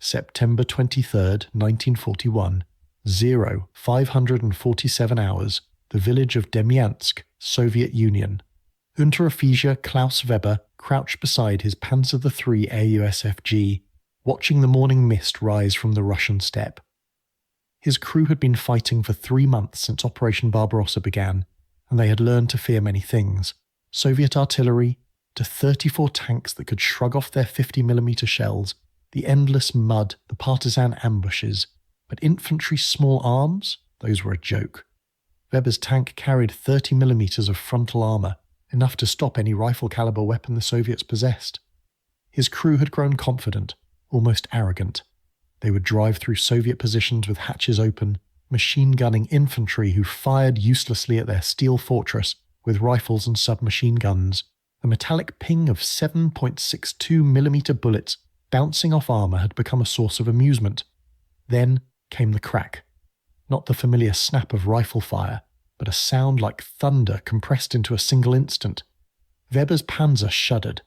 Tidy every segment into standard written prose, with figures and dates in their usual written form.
September 23, 1941, 0547 hours, the village of Demyansk, Soviet Union. Unteroffizier Klaus Weber crouched beside his Panzer III AUSFG, watching the morning mist rise from the Russian steppe. His crew had been fighting for 3 months since Operation Barbarossa began, and they had learned to fear many things: Soviet artillery, to 34 tanks that could shrug off their 50mm shells, the endless mud, the partisan ambushes. But infantry's small arms? Those were a joke. Weber's tank carried 30mm of frontal armour, enough to stop any rifle-caliber weapon the Soviets possessed. His crew had grown confident, almost arrogant. They would drive through Soviet positions with hatches open, machine-gunning infantry who fired uselessly at their steel fortress with rifles and submachine guns. The metallic ping of 7.62mm bullets bouncing off armour had become a source of amusement. Then came the crack. Not the familiar snap of rifle fire, but a sound like thunder compressed into a single instant. Weber's Panzer shuddered.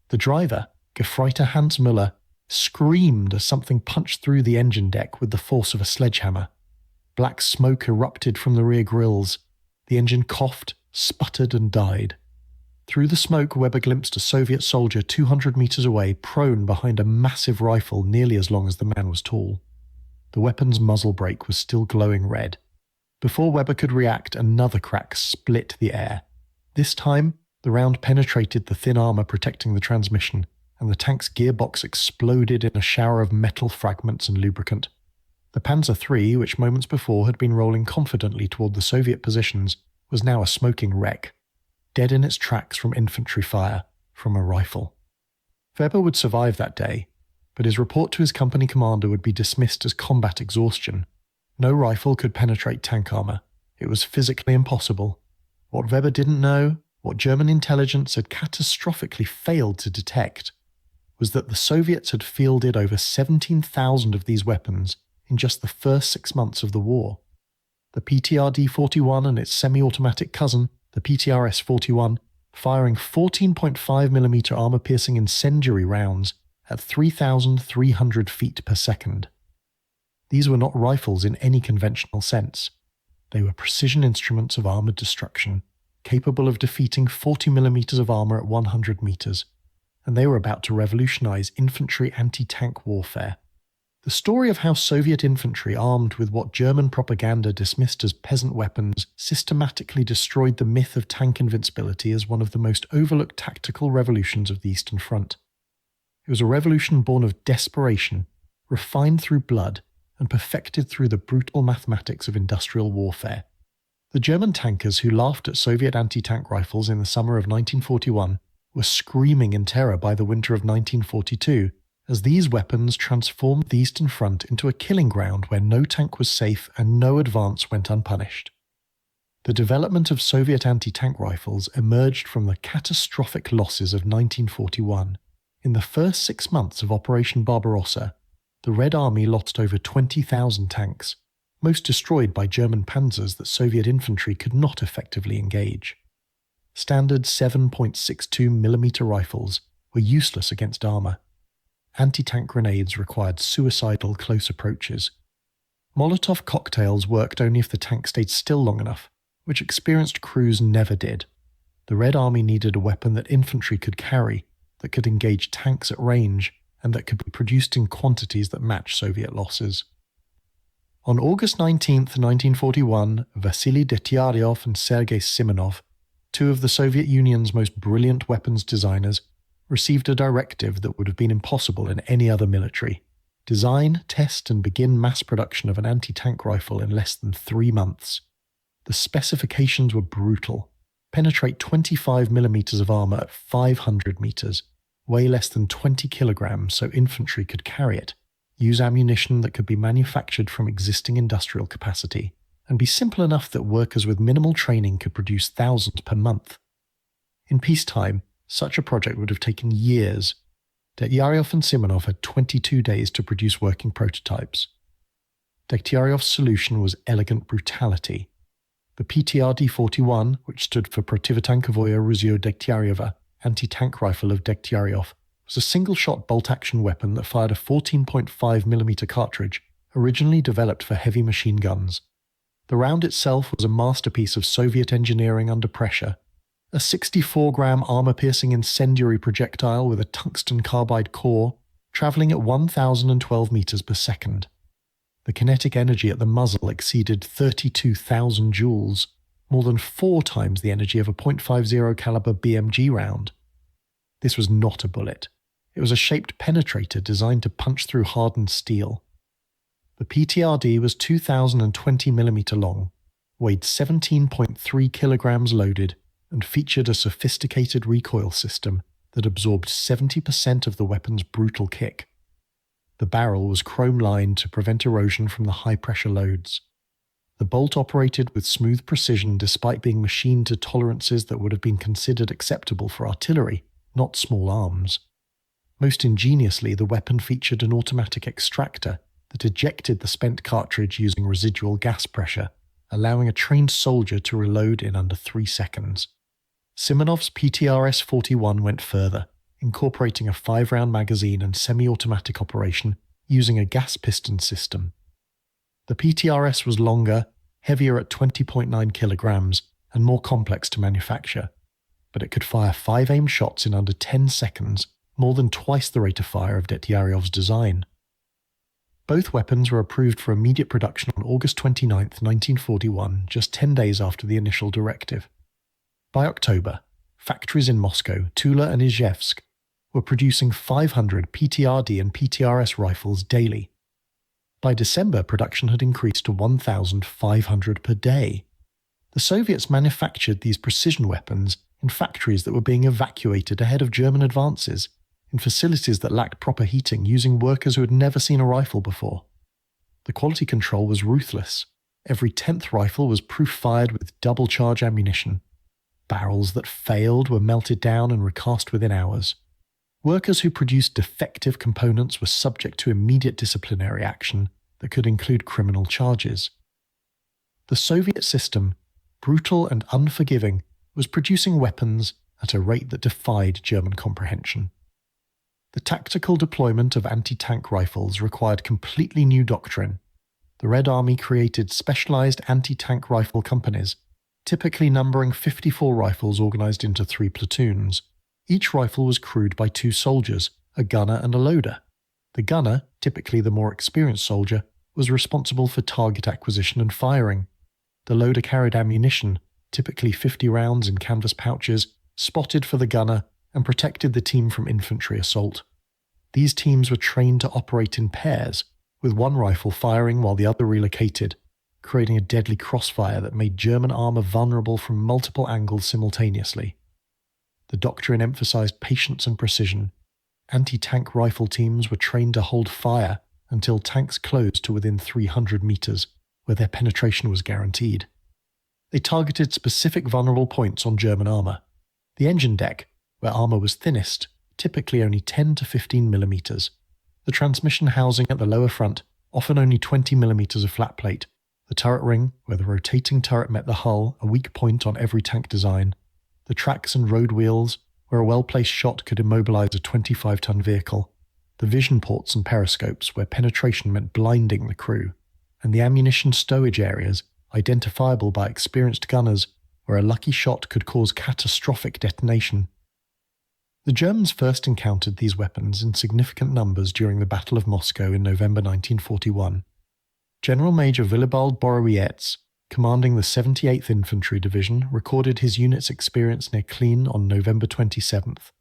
The driver, Gefreiter Hans Müller, screamed as something punched through the engine deck with the force of a sledgehammer. Black smoke erupted from the rear grills. The engine coughed, sputtered, and died. Through the smoke, Weber glimpsed a Soviet soldier 200 meters away, prone behind a massive rifle nearly as long as the man was tall. The weapon's muzzle brake was still glowing red. Before Weber could react, another crack split the air. This time, the round penetrated the thin armor protecting the transmission, and the tank's gearbox exploded in a shower of metal fragments and lubricant. The Panzer III, which moments before had been rolling confidently toward the Soviet positions, was now a smoking wreck, dead in its tracks from infantry fire, from a rifle. Weber would survive that day, but his report to his company commander would be dismissed as combat exhaustion. No rifle could penetrate tank armor. It was physically impossible. What Weber didn't know, what German intelligence had catastrophically failed to detect, was that the Soviets had fielded over 17,000 of these weapons in just the first 6 months of the war. The PTRD-41 and its semi-automatic cousin, the PTRS-41, firing 14.5mm armor-piercing incendiary rounds at 3,300 feet per second. These were not rifles in any conventional sense. They were precision instruments of armored destruction, capable of defeating 40mm of armor at 100 meters, and they were about to revolutionize infantry anti-tank warfare. The story of how Soviet infantry armed with what German propaganda dismissed as peasant weapons systematically destroyed the myth of tank invincibility is one of the most overlooked tactical revolutions of the Eastern Front. It was a revolution born of desperation, refined through blood, and perfected through the brutal mathematics of industrial warfare. The German tankers who laughed at Soviet anti-tank rifles in the summer of 1941 were screaming in terror by the winter of 1942, as these weapons transformed the Eastern Front into a killing ground where no tank was safe and no advance went unpunished. The development of Soviet anti-tank rifles emerged from the catastrophic losses of 1941. In the first 6 months of Operation Barbarossa, the Red Army lost over 20,000 tanks, most destroyed by German Panzers that Soviet infantry could not effectively engage. Standard 7.62mm rifles were useless against armor. Anti-tank grenades required suicidal close approaches. Molotov cocktails worked only if the tank stayed still long enough, which experienced crews never did. The Red Army needed a weapon that infantry could carry, that could engage tanks at range, and that could be produced in quantities that matched Soviet losses. On August 19, 1941, Vasily Degtyaryov and Sergei Simonov, two of the Soviet Union's most brilliant weapons designers, received a directive that would have been impossible in any other military: design, test, and begin mass production of an anti-tank rifle in less than 3 months. The specifications were brutal. Penetrate 25mm of armor at 500 meters, weigh less than 20 kilograms so infantry could carry it, use ammunition that could be manufactured from existing industrial capacity, and be simple enough that workers with minimal training could produce thousands per month. In peacetime, such a project would have taken years. Degtyaryov and Simonov had 22 days to produce working prototypes. Degtyaryov's solution was elegant brutality. The PTRD-41, which stood for Protivotankovoye Ruzyo Degtyaryova, anti-tank rifle of Degtyaryov, was a single-shot bolt-action weapon that fired a 14.5mm cartridge, originally developed for heavy machine guns. The round itself was a masterpiece of Soviet engineering under pressure, a 64-gram armor-piercing incendiary projectile with a tungsten carbide core, travelling at 1,012 meters per second. The kinetic energy at the muzzle exceeded 32,000 joules, more than 4 times the energy of a .50 caliber BMG round. This was not a bullet. It was a shaped penetrator designed to punch through hardened steel. The PTRD was 2,020mm long, weighed 17.3 kilograms loaded, and featured a sophisticated recoil system that absorbed 70% of the weapon's brutal kick. The barrel was chrome-lined to prevent erosion from the high-pressure loads. The bolt operated with smooth precision despite being machined to tolerances that would have been considered acceptable for artillery, not small arms. Most ingeniously, the weapon featured an automatic extractor that ejected the spent cartridge using residual gas pressure, allowing a trained soldier to reload in under 3 seconds. Simonov's PTRS-41 went further, incorporating a 5-round magazine and semi-automatic operation using a gas piston system. The PTRS was longer, heavier at 20.9 kilograms, and more complex to manufacture, but it could fire 5 aim shots in under 10 seconds, more than twice the rate of fire of Detyaryov's design. Both weapons were approved for immediate production on August 29, 1941, just 10 days after the initial directive. By October, factories in Moscow, Tula and Izhevsk were producing 500 PTRD and PTRS rifles daily. By December, production had increased to 1,500 per day. The Soviets manufactured these precision weapons in factories that were being evacuated ahead of German advances, in facilities that lacked proper heating, using workers who had never seen a rifle before. The quality control was ruthless. Every 10th rifle was proof-fired with double-charge ammunition. Barrels that failed were melted down and recast within hours. Workers who produced defective components were subject to immediate disciplinary action that could include criminal charges. The Soviet system, brutal and unforgiving, was producing weapons at a rate that defied German comprehension. The tactical deployment of anti-tank rifles required completely new doctrine. The Red Army created specialized anti-tank rifle companies, typically numbering 54 rifles organized into 3 platoons. Each rifle was crewed by 2 soldiers, a gunner and a loader. The gunner, typically the more experienced soldier, was responsible for target acquisition and firing. The loader carried ammunition, typically 50 rounds in canvas pouches, spotted for the gunner, and protected the team from infantry assault. These teams were trained to operate in pairs, with one rifle firing while the other relocated, creating a deadly crossfire that made German armor vulnerable from multiple angles simultaneously. The doctrine emphasized patience and precision. Anti-tank rifle teams were trained to hold fire until tanks closed to within 300 meters, where their penetration was guaranteed. They targeted specific vulnerable points on German armor. The engine deck, where armor was thinnest, typically only 10 to 15 millimeters. The transmission housing at the lower front, often only 20 millimeters of flat plate. The turret ring, where the rotating turret met the hull, a weak point on every tank design. The tracks and road wheels, where a well-placed shot could immobilize a 25-ton vehicle. The vision ports and periscopes, where penetration meant blinding the crew. And the ammunition stowage areas, identifiable by experienced gunners, where a lucky shot could cause catastrophic detonation. The Germans first encountered these weapons in significant numbers during the Battle of Moscow in November 1941. General Major Willibald Borowiecz, commanding the 78th Infantry Division, recorded his unit's experience near Klin on November 27th.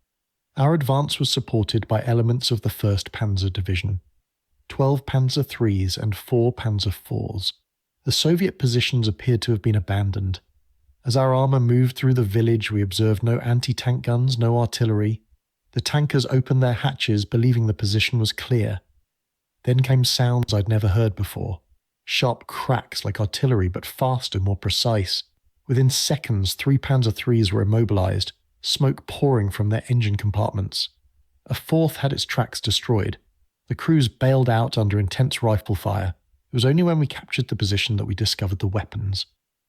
Our advance was supported by elements of the 1st Panzer Division, 12 Panzer IIIs and 4 Panzer IVs. The Soviet positions appeared to have been abandoned. As our armor moved through the village, we observed no anti-tank guns, no artillery. The tankers opened their hatches, believing the position was clear. Then came sounds I'd never heard before. Sharp cracks like artillery, but faster, more precise. Within seconds, 3 Panzer IIIs were immobilized, smoke pouring from their engine compartments. A 4th had its tracks destroyed. The crews bailed out under intense rifle fire. It was only when we captured the position that we discovered the weapons.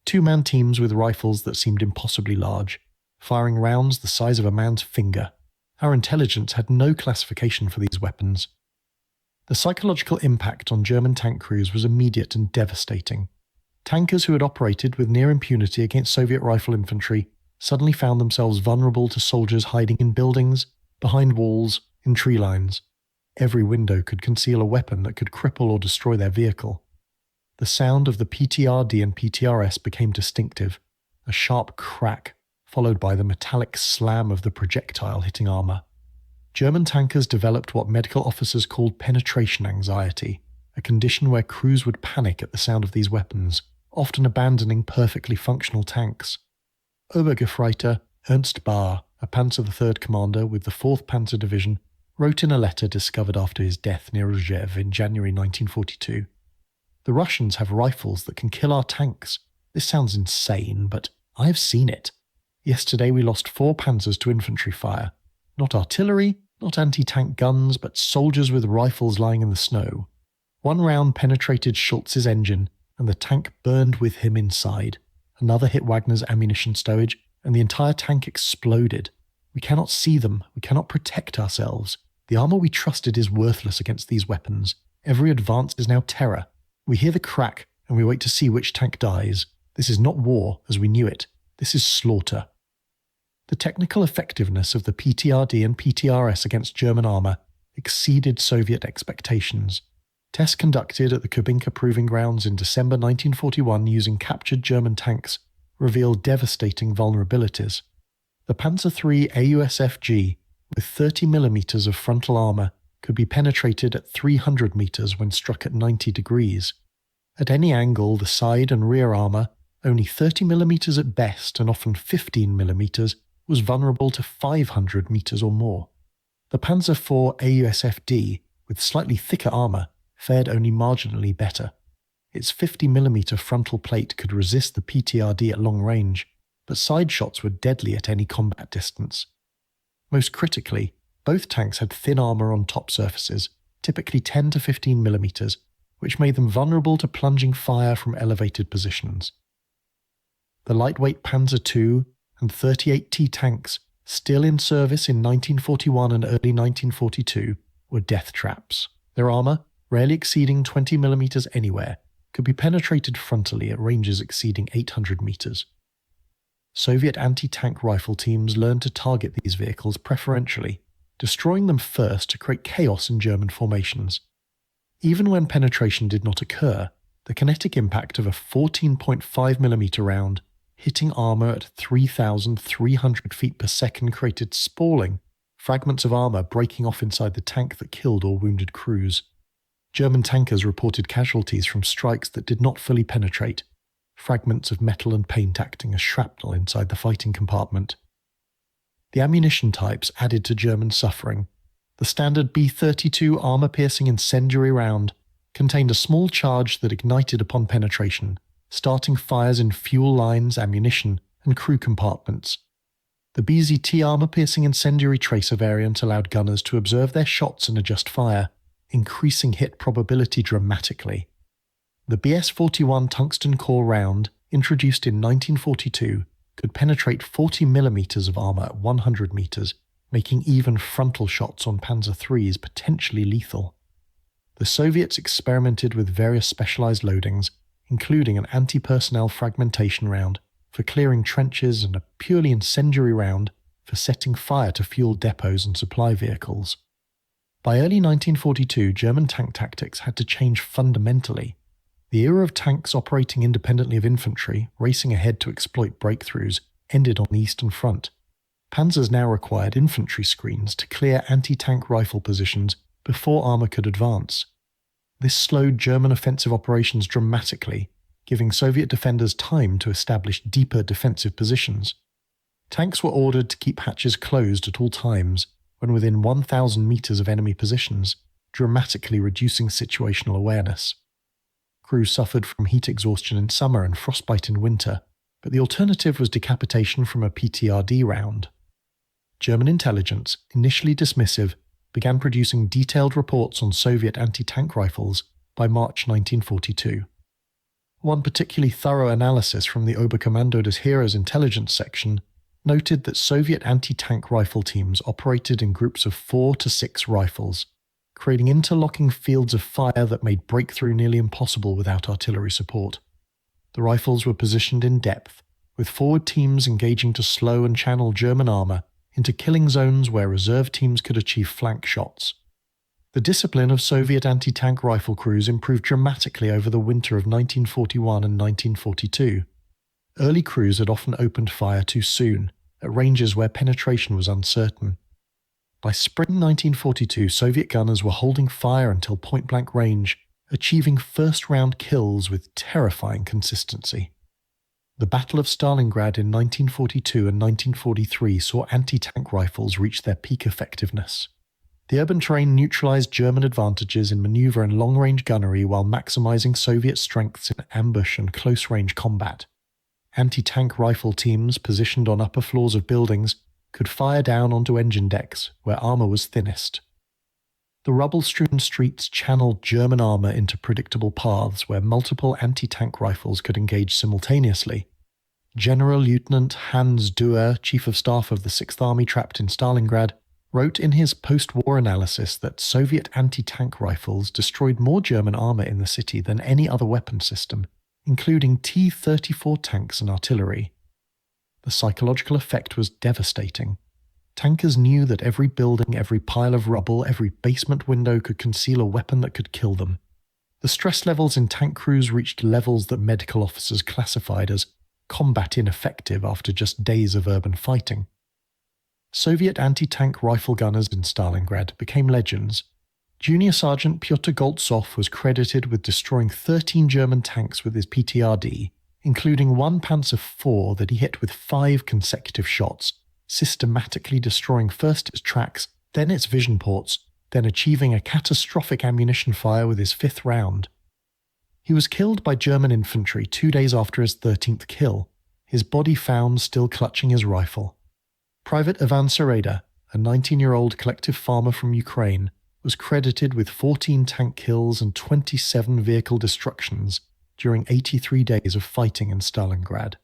2-man teams with rifles that seemed impossibly large, firing rounds the size of a man's finger, Our intelligence had no classification for these weapons. The psychological impact on German tank crews was immediate and devastating. Tankers who had operated with near impunity against Soviet rifle infantry suddenly found themselves vulnerable to soldiers hiding in buildings, behind walls, in tree lines. Every window could conceal a weapon that could cripple or destroy their vehicle. The sound of the PTRD and PTRS became distinctive, a sharp crack, followed by the metallic slam of the projectile hitting armour. German tankers developed what medical officers called penetration anxiety, a condition where crews would panic at the sound of these weapons, often abandoning perfectly functional tanks. Obergefreiter Ernst Bahr, a Panzer III commander with the 4th Panzer Division, wrote in a letter discovered after his death near Rzhev in January 1942, "The Russians have rifles that can kill our tanks. This sounds insane, but I have seen it. Yesterday we lost 4 panzers to infantry fire. Not artillery, not anti-tank guns, but soldiers with rifles lying in the snow. One round penetrated Schultz's engine, and the tank burned with him inside. Another hit Wagner's ammunition stowage, and the entire tank exploded. We cannot see them, we cannot protect ourselves. The armour we trusted is worthless against these weapons. Every advance is now terror. We hear the crack, and we wait to see which tank dies. This is not war as we knew it. This is slaughter." The technical effectiveness of the PTRD and PTRS against German armour exceeded Soviet expectations. Tests conducted at the Kubinka Proving Grounds in December 1941 using captured German tanks revealed devastating vulnerabilities. The Panzer III AUSFG, with 30 mm of frontal armour, could be penetrated at 300 meters when struck at 90 degrees. At any angle, the side and rear armour, only 30 mm at best and often 15 mm, was vulnerable to 500 meters or more. The Panzer IV AUSFD, with slightly thicker armour, fared only marginally better. Its 50 mm frontal plate could resist the PTRD at long range, but side shots were deadly at any combat distance. Most critically, both tanks had thin armour on top surfaces, typically 10 to 15 mm, which made them vulnerable to plunging fire from elevated positions. The lightweight Panzer II and 38T tanks, still in service in 1941 and early 1942, were death traps. Their armour, rarely exceeding 20 mm anywhere, could be penetrated frontally at ranges exceeding 800 meters. Soviet anti-tank rifle teams learned to target these vehicles preferentially, destroying them first to create chaos in German formations. Even when penetration did not occur, the kinetic impact of a 14.5mm round hitting armour at 3,300 feet per second created spalling, fragments of armour breaking off inside the tank that killed or wounded crews. German tankers reported casualties from strikes that did not fully penetrate, fragments of metal and paint acting as shrapnel inside the fighting compartment. The ammunition types added to German suffering. The standard B-32 armour-piercing incendiary round contained a small charge that ignited upon penetration, starting fires in fuel lines, ammunition, and crew compartments. The BZT armour-piercing incendiary tracer variant allowed gunners to observe their shots and adjust fire, increasing hit probability dramatically. The BS-41 tungsten core round, introduced in 1942, could penetrate 40 mm of armour at 100 meters, making even frontal shots on Panzer IIIs potentially lethal. The Soviets experimented with various specialized loadings, including an anti-personnel fragmentation round for clearing trenches and a purely incendiary round for setting fire to fuel depots and supply vehicles. By early 1942, German tank tactics had to change fundamentally. The era of tanks operating independently of infantry, racing ahead to exploit breakthroughs, ended on the Eastern Front. Panzers now required infantry screens to clear anti-tank rifle positions before armour could advance. This slowed German offensive operations dramatically, giving Soviet defenders time to establish deeper defensive positions. Tanks were ordered to keep hatches closed at all times when within 1,000 meters of enemy positions, dramatically reducing situational awareness. Crews suffered from heat exhaustion in summer and frostbite in winter, but the alternative was decapitation from a PTRD round. German intelligence, initially dismissive, began producing detailed reports on Soviet anti-tank rifles by March 1942. One particularly thorough analysis from the Oberkommando des Heeres intelligence section noted that Soviet anti-tank rifle teams operated in groups of 4 to 6 rifles, creating interlocking fields of fire that made breakthrough nearly impossible without artillery support. The rifles were positioned in depth, with forward teams engaging to slow and channel German armour into killing zones where reserve teams could achieve flank shots. The discipline of Soviet anti-tank rifle crews improved dramatically over the winter of 1941 and 1942. Early crews had often opened fire too soon, at ranges where penetration was uncertain. By spring 1942, Soviet gunners were holding fire until point-blank range, achieving first-round kills with terrifying consistency. The Battle of Stalingrad in 1942 and 1943 saw anti-tank rifles reach their peak effectiveness. The urban terrain neutralized German advantages in maneuver and long-range gunnery while maximizing Soviet strengths in ambush and close-range combat. Anti-tank rifle teams positioned on upper floors of buildings could fire down onto engine decks, where armour was thinnest. The rubble-strewn streets channeled German armour into predictable paths where multiple anti-tank rifles could engage simultaneously. General Lieutenant Hans Duer, Chief of Staff of the 6th Army trapped in Stalingrad, wrote in his post-war analysis that Soviet anti-tank rifles destroyed more German armour in the city than any other weapon system, including T-34 tanks and artillery. The psychological effect was devastating. Tankers knew that every building, every pile of rubble, every basement window could conceal a weapon that could kill them. The stress levels in tank crews reached levels that medical officers classified as combat ineffective after just days of urban fighting. Soviet anti-tank rifle gunners in Stalingrad became legends. Junior Sergeant Pyotr Goltsov was credited with destroying 13 German tanks with his PTRD, including one Panzer IV that he hit with 5 consecutive shots, systematically destroying first its tracks, then its vision ports, then achieving a catastrophic ammunition fire with his 5th round. He was killed by German infantry 2 days after his 13th kill, his body found still clutching his rifle. Private Ivan Sereda, a 19-year-old collective farmer from Ukraine, was credited with 14 tank kills and 27 vehicle destructions during 83 days of fighting in Stalingrad.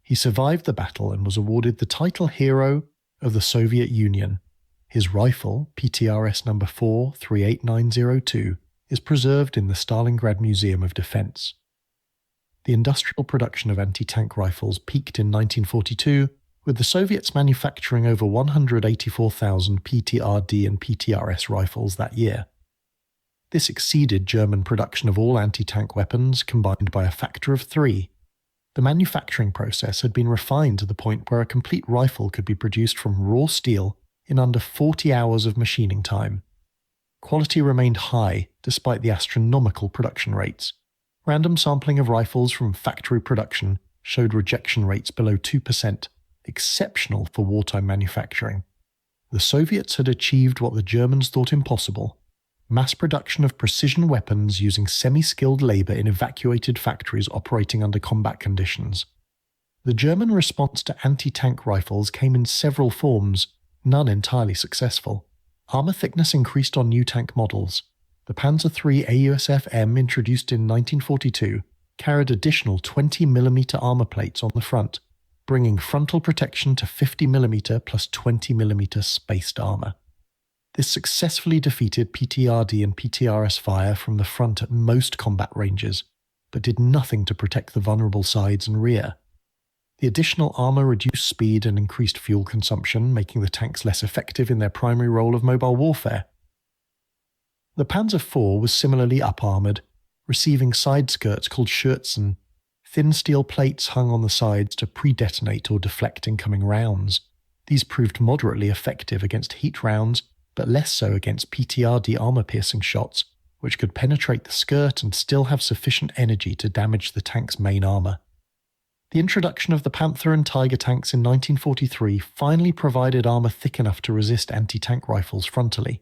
He survived the battle and was awarded the title Hero of the Soviet Union. His rifle, PTRS No. 4-38902, is preserved in the Stalingrad Museum of Defense. The industrial production of anti-tank rifles peaked in 1942, with the Soviets manufacturing over 184,000 PTRD and PTRS rifles that year. This exceeded German production of all anti-tank weapons combined by a factor of 3. The manufacturing process had been refined to the point where a complete rifle could be produced from raw steel in under 40 hours of machining time. Quality remained high despite the astronomical production rates. Random sampling of rifles from factory production showed rejection rates below 2%, exceptional for wartime manufacturing. The Soviets had achieved what the Germans thought impossible: mass production of precision weapons using semi-skilled labour in evacuated factories operating under combat conditions. The German response to anti-tank rifles came in several forms, none entirely successful. Armour thickness increased on new tank models. The Panzer III AUSF-M, introduced in 1942, carried additional 20mm armour plates on the front, bringing frontal protection to 50mm plus 20mm spaced armour. This successfully defeated PTRD and PTRS fire from the front at most combat ranges, but did nothing to protect the vulnerable sides and rear. The additional armour reduced speed and increased fuel consumption, making the tanks less effective in their primary role of mobile warfare. The Panzer IV was similarly up-armoured, receiving side skirts called Schürzen, thin steel plates hung on the sides to pre-detonate or deflect incoming rounds. These proved moderately effective against heat rounds, but less so against PTRD armour-piercing shots, which could penetrate the skirt and still have sufficient energy to damage the tank's main armour. The introduction of the Panther and Tiger tanks in 1943 finally provided armour thick enough to resist anti-tank rifles frontally.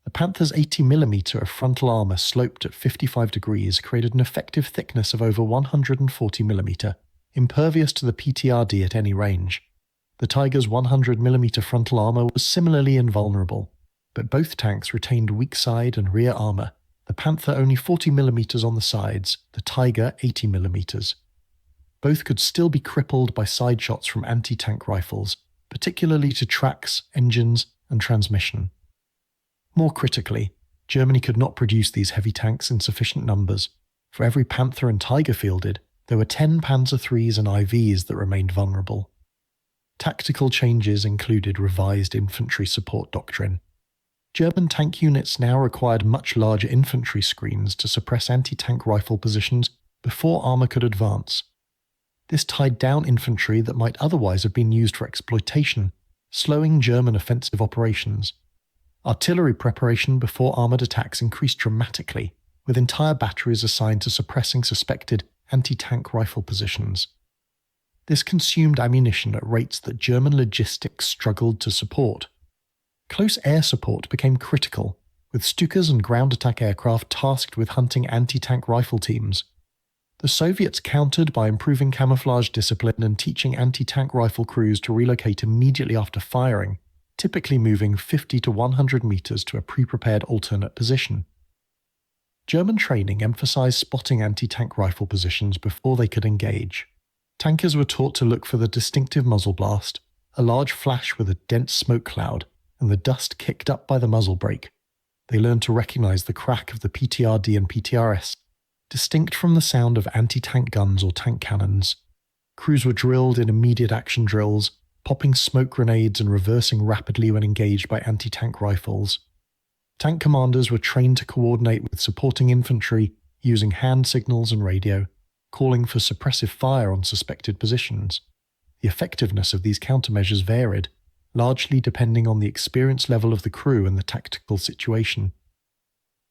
The Panther's 80mm of frontal armour sloped at 55 degrees created an effective thickness of over 140mm, impervious to the PTRD at any range. The Tiger's 100mm frontal armour was similarly invulnerable, but both tanks retained weak side and rear armour, the Panther only 40mm on the sides, the Tiger 80mm. both could still be crippled by side shots from anti-tank rifles, particularly to tracks, engines, and transmission. More critically, Germany could not produce these heavy tanks in sufficient numbers. For every Panther and Tiger fielded, there were 10 Panzer IIIs and IVs that remained vulnerable. Tactical changes included revised infantry support doctrine. German tank units now required much larger infantry screens to suppress anti-tank rifle positions before armour could advance. This tied down infantry that might otherwise have been used for exploitation, slowing German offensive operations. Artillery preparation before armoured attacks increased dramatically, with entire batteries assigned to suppressing suspected anti-tank rifle positions. This consumed ammunition at rates that German logistics struggled to support. Close air support became critical, with Stukas and ground attack aircraft tasked with hunting anti-tank rifle teams. The Soviets countered by improving camouflage discipline and teaching anti-tank rifle crews to relocate immediately after firing, typically moving 50 to 100 meters to a pre-prepared alternate position. German training emphasized spotting anti-tank rifle positions before they could engage. Tankers were taught to look for the distinctive muzzle blast, a large flash with a dense smoke cloud, and the dust kicked up by the muzzle brake. They learned to recognize the crack of the PTRD and PTRS, distinct from the sound of anti-tank guns or tank cannons. Crews were drilled in immediate action drills, popping smoke grenades and reversing rapidly when engaged by anti-tank rifles. Tank commanders were trained to coordinate with supporting infantry using hand signals and radio, calling for suppressive fire on suspected positions. The effectiveness of these countermeasures varied, largely depending on the experience level of the crew and the tactical situation.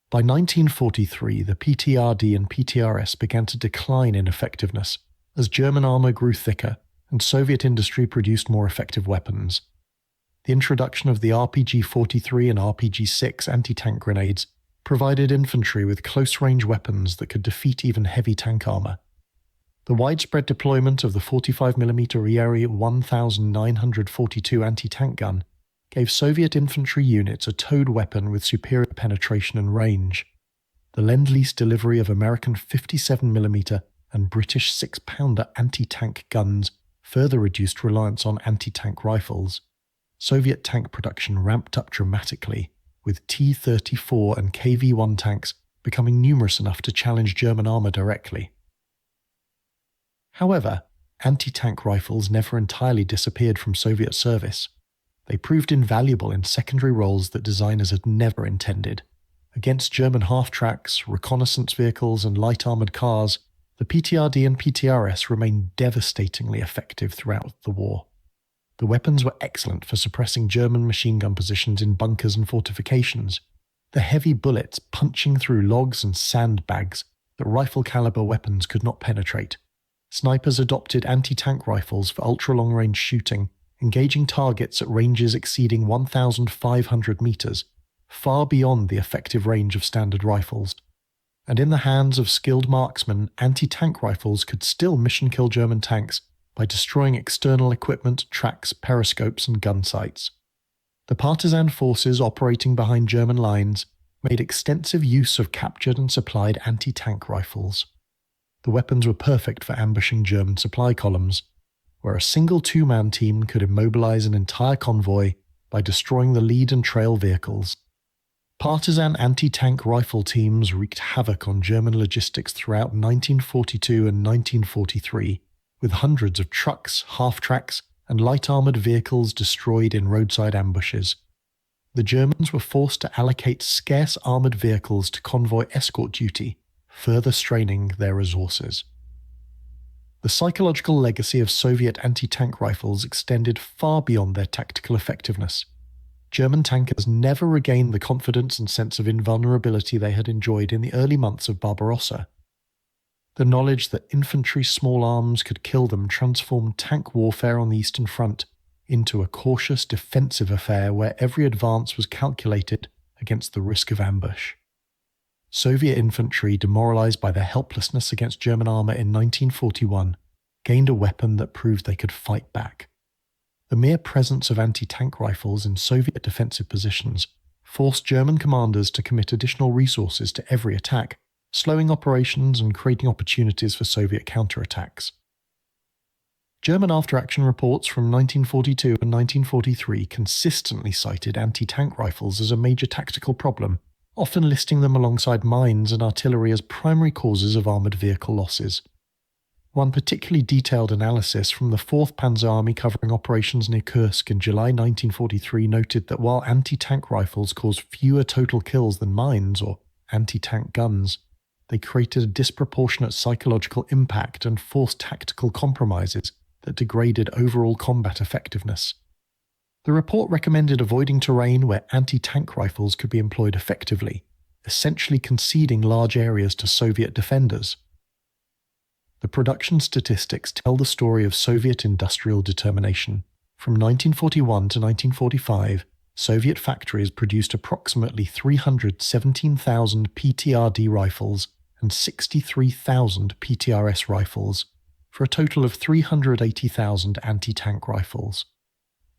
By 1943, the PTRD and PTRS began to decline in effectiveness as German armour grew thicker and Soviet industry produced more effective weapons. The introduction of the RPG-43 and RPG-6 anti-tank grenades provided infantry with close-range weapons that could defeat even heavy tank armour. The widespread deployment of the 45mm ERI 1942 anti-tank gun gave Soviet infantry units a towed weapon with superior penetration and range. The Lend-Lease delivery of American 57mm and British 6-pounder anti-tank guns further reduced reliance on anti-tank rifles. Soviet tank production ramped up dramatically, with T-34 and KV-1 tanks becoming numerous enough to challenge German armour directly. However, anti-tank rifles never entirely disappeared from Soviet service. They proved invaluable in secondary roles that designers had never intended. Against German half-tracks, reconnaissance vehicles, and light-armoured cars, the PTRD and PTRS remained devastatingly effective throughout the war. The weapons were excellent for suppressing German machine gun positions in bunkers and fortifications, the heavy bullets punching through logs and sandbags that rifle-caliber weapons could not penetrate. Snipers adopted anti-tank rifles for ultra-long-range shooting, engaging targets at ranges exceeding 1,500 meters, far beyond the effective range of standard rifles. And in the hands of skilled marksmen, anti-tank rifles could still mission-kill German tanks by destroying external equipment, tracks, periscopes, and gun sites. The partisan forces operating behind German lines made extensive use of captured and supplied anti-tank rifles. The weapons were perfect for ambushing German supply columns, where a single two-man team could immobilize an entire convoy by destroying the lead and trail vehicles. Partisan anti-tank rifle teams wreaked havoc on German logistics throughout 1942 and 1943, with hundreds of trucks, half-tracks, and light-armoured vehicles destroyed in roadside ambushes. The Germans were forced to allocate scarce armoured vehicles to convoy escort duty, further straining their resources. The psychological legacy of Soviet anti-tank rifles extended far beyond their tactical effectiveness. German tankers never regained the confidence and sense of invulnerability they had enjoyed in the early months of Barbarossa. The knowledge that infantry small arms could kill them transformed tank warfare on the Eastern Front into a cautious defensive affair where every advance was calculated against the risk of ambush. Soviet infantry, demoralized by their helplessness against German armour in 1941, gained a weapon that proved they could fight back. The mere presence of anti-tank rifles in Soviet defensive positions forced German commanders to commit additional resources to every attack, slowing operations and creating opportunities for Soviet counterattacks. German after-action reports from 1942 and 1943 consistently cited anti-tank rifles as a major tactical problem, often listing them alongside mines and artillery as primary causes of armoured vehicle losses. One particularly detailed analysis from the 4th Panzer Army covering operations near Kursk in July 1943 noted that while anti-tank rifles caused fewer total kills than mines or anti-tank guns, they created a disproportionate psychological impact and forced tactical compromises that degraded overall combat effectiveness. The report recommended avoiding terrain where anti-tank rifles could be employed effectively, essentially conceding large areas to Soviet defenders. The production statistics tell the story of Soviet industrial determination. From 1941 to 1945, Soviet factories produced approximately 317,000 PTRD rifles and 63,000 PTRS rifles, for a total of 380,000 anti-tank rifles.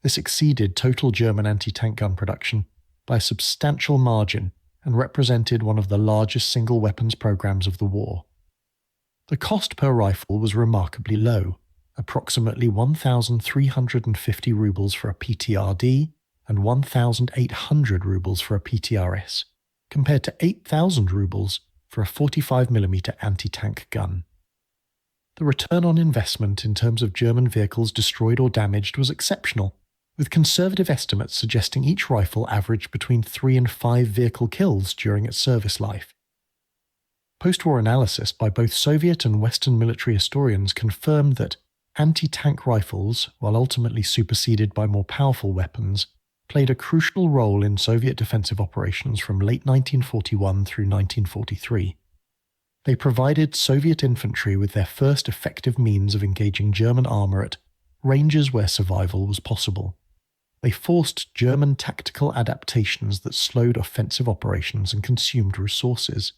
This exceeded total German anti-tank gun production by a substantial margin and represented one of the largest single weapons programs of the war. The cost per rifle was remarkably low, approximately 1,350 rubles for a PTRD and 1,800 rubles for a PTRS, compared to 8,000 rubles for a 45mm anti-tank gun. The return on investment in terms of German vehicles destroyed or damaged was exceptional, with conservative estimates suggesting each rifle averaged between 3 and 5 vehicle kills during its service life. Post-war analysis by both Soviet and Western military historians confirmed that anti-tank rifles, while ultimately superseded by more powerful weapons, played a crucial role in Soviet defensive operations from late 1941 through 1943. They provided Soviet infantry with their first effective means of engaging German armour at ranges where survival was possible. They forced German tactical adaptations that slowed offensive operations and consumed resources.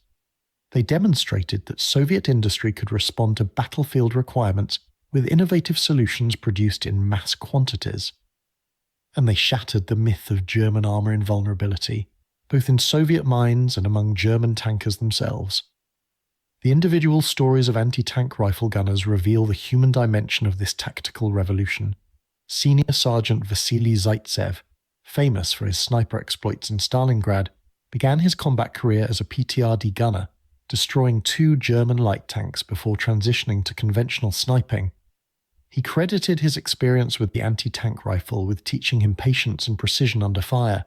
They demonstrated that Soviet industry could respond to battlefield requirements with innovative solutions produced in mass quantities. And they shattered the myth of German armour invulnerability, both in Soviet minds and among German tankers themselves. The individual stories of anti-tank rifle gunners reveal the human dimension of this tactical revolution. Senior Sergeant Vasily Zaitsev, famous for his sniper exploits in Stalingrad, began his combat career as a PTRD gunner, destroying 2 German light tanks before transitioning to conventional sniping. He credited his experience with the anti-tank rifle with teaching him patience and precision under fire.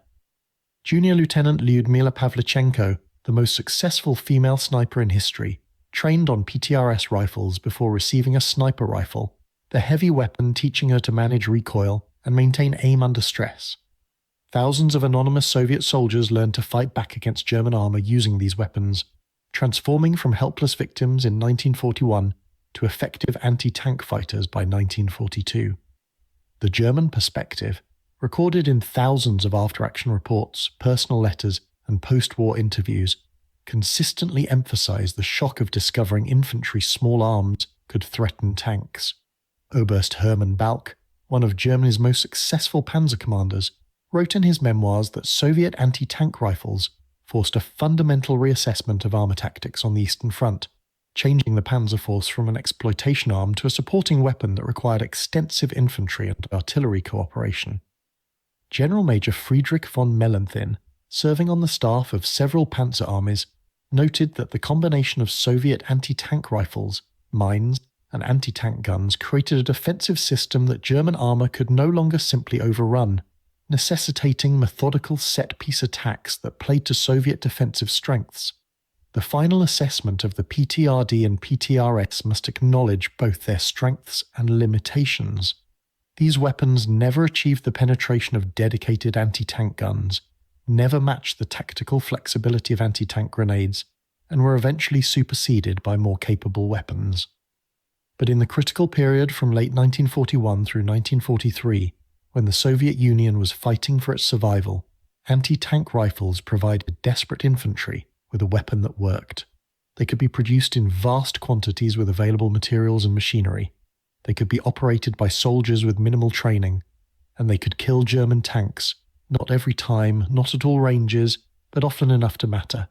Junior Lieutenant Lyudmila Pavlichenko, the most successful female sniper in history, trained on PTRS rifles before receiving a sniper rifle, the heavy weapon teaching her to manage recoil and maintain aim under stress. Thousands of anonymous Soviet soldiers learned to fight back against German armour using these weapons, transforming from helpless victims in 1941 to effective anti-tank fighters by 1942. The German perspective, recorded in thousands of after-action reports, personal letters, and post-war interviews, consistently emphasized the shock of discovering infantry's small arms could threaten tanks. Oberst Hermann Balck, one of Germany's most successful panzer commanders, wrote in his memoirs that Soviet anti-tank rifles forced a fundamental reassessment of armour tactics on the Eastern Front, changing the panzer force from an exploitation arm to a supporting weapon that required extensive infantry and artillery cooperation. General Major Friedrich von Mellenthin, serving on the staff of several panzer armies, noted that the combination of Soviet anti-tank rifles, mines, and anti-tank guns created a defensive system that German armour could no longer simply overrun, necessitating methodical set-piece attacks that played to Soviet defensive strengths. The final assessment of the PTRD and PTRS must acknowledge both their strengths and limitations. These weapons never achieved the penetration of dedicated anti-tank guns, never matched the tactical flexibility of anti-tank grenades, and were eventually superseded by more capable weapons. But in the critical period from late 1941 through 1943, when the Soviet Union was fighting for its survival, anti-tank rifles provided desperate infantry with a weapon that worked. They could be produced in vast quantities with available materials and machinery. They could be operated by soldiers with minimal training, and they could kill German tanks, not every time, not at all ranges, but often enough to matter.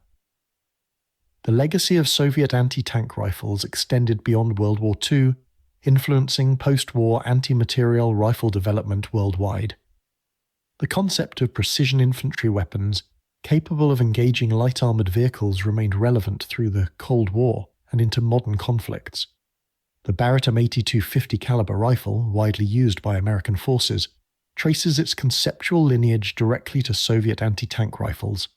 The legacy of Soviet anti-tank rifles extended beyond World War II influencing post-war anti-materiel rifle development worldwide. The concept of precision infantry weapons capable of engaging light armoured vehicles remained relevant through the Cold War and into modern conflicts. The Barrett M82 50 caliber rifle, widely used by American forces, traces its conceptual lineage directly to Soviet anti-tank rifles,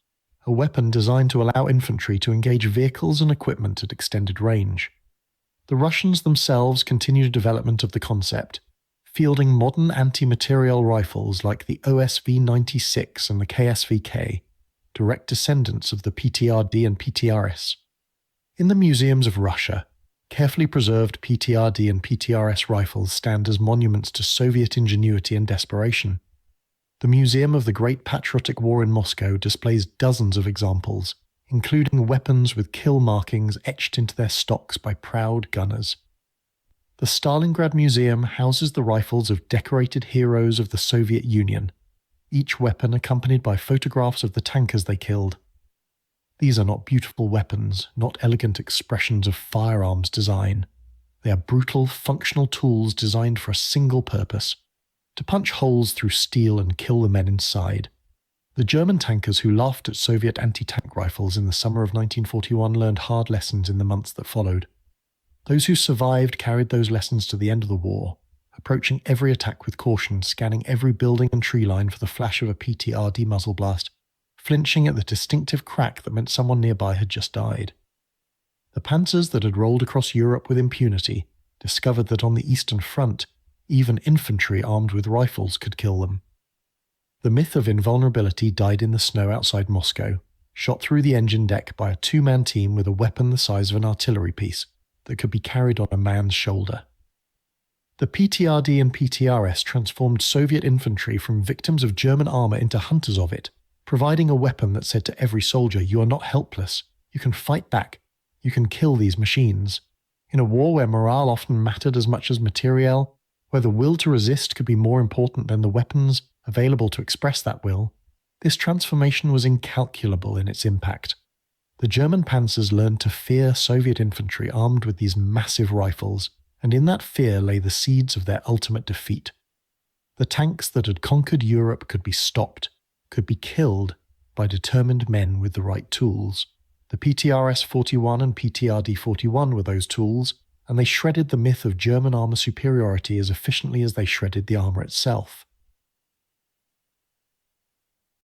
a weapon designed to allow infantry to engage vehicles and equipment at extended range. The Russians themselves continued development of the concept, fielding modern anti-materiel rifles like the OSV-96 and the KSVK, direct descendants of the PTRD and PTRS. In the museums of Russia, carefully preserved PTRD and PTRS rifles stand as monuments to Soviet ingenuity and desperation. The Museum of the Great Patriotic War in Moscow displays dozens of examples, including weapons with kill markings etched into their stocks by proud gunners. The Stalingrad Museum houses the rifles of decorated heroes of the Soviet Union, each weapon accompanied by photographs of the tankers they killed. These are not beautiful weapons, not elegant expressions of firearms design. They are brutal, functional tools designed for a single purpose: to punch holes through steel and kill the men inside. The German tankers who laughed at Soviet anti-tank rifles in the summer of 1941 learned hard lessons in the months that followed. Those who survived carried those lessons to the end of the war, approaching every attack with caution, scanning every building and tree line for the flash of a PTRD muzzle blast, flinching at the distinctive crack that meant someone nearby had just died. The panzers that had rolled across Europe with impunity discovered that on the Eastern Front, even infantry armed with rifles could kill them. The myth of invulnerability died in the snow outside Moscow, shot through the engine deck by a two-man team with a weapon the size of an artillery piece that could be carried on a man's shoulder. The PTRD and PTRS transformed Soviet infantry from victims of German armour into hunters of it, providing a weapon that said to every soldier, "You are not helpless, you can fight back, you can kill these machines." In a war where morale often mattered as much as materiel, where the will to resist could be more important than the weapons available to express that will, this transformation was incalculable in its impact. The German Panzers learned to fear Soviet infantry armed with these massive rifles, and in that fear lay the seeds of their ultimate defeat. The tanks that had conquered Europe could be stopped, could be killed by determined men with the right tools. The PTRS-41 and PTRD-41 were those tools, and they shredded the myth of German armour superiority as efficiently as they shredded the armour itself.